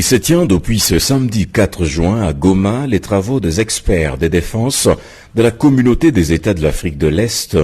Il se tient depuis ce samedi 4 juin à Goma les travaux des experts des défenses de la communauté des États de l'Afrique de l'Est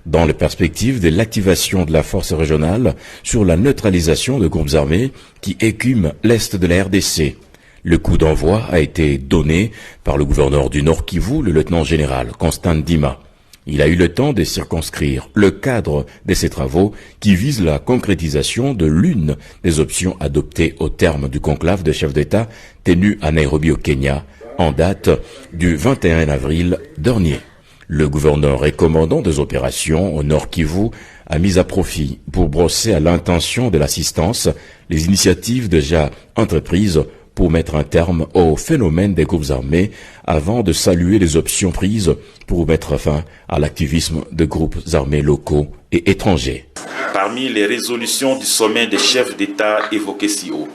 dans les perspectives de l'activation de la force régionale sur la neutralisation de groupes armés qui écument l'Est de la RDC. Le coup d'envoi a été donné par le gouverneur du Nord Kivu, le lieutenant-général Constant Ndima. Il a eu le temps de circonscrire le cadre de ces travaux qui visent la concrétisation de l'une des options adoptées au terme du conclave de chefs d'État tenu à Nairobi au Kenya en date du 21 avril dernier. Le gouverneur et commandant des opérations au Nord Kivu a mis à profit pour brosser à l'intention de l'assistance les initiatives déjà entreprises pour mettre un terme au phénomène des groupes armés avant de saluer les options prises pour mettre fin à l'activisme de groupes armés locaux et étrangers. Parmi les résolutions du sommet des chefs d'État évoquées si haut,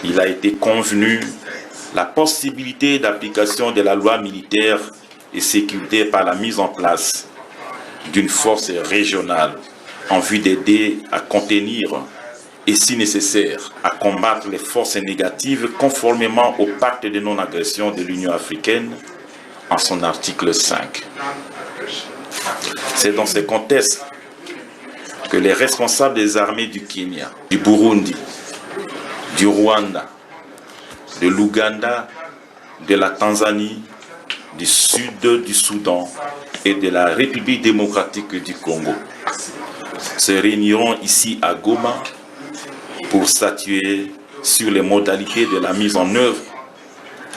il a été convenu la possibilité d'application de la loi militaire et sécurité par la mise en place d'une force régionale en vue d'aider à contenir et si nécessaire, à combattre les forces négatives conformément au pacte de non-agression de l'Union africaine en son article 5. C'est dans ce contexte que les responsables des armées du Kenya, du Burundi, du Rwanda, de l'Ouganda, de la Tanzanie, du Sud du Soudan et de la République démocratique du Congo se réuniront ici à Goma pour statuer sur les modalités de la mise en œuvre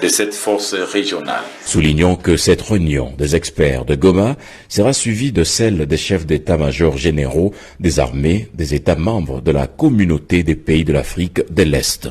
de cette force régionale. Soulignons que cette réunion des experts de Goma sera suivie de celle des chefs d'état-major généraux des armées des États membres de la communauté des pays de l'Afrique de l'Est.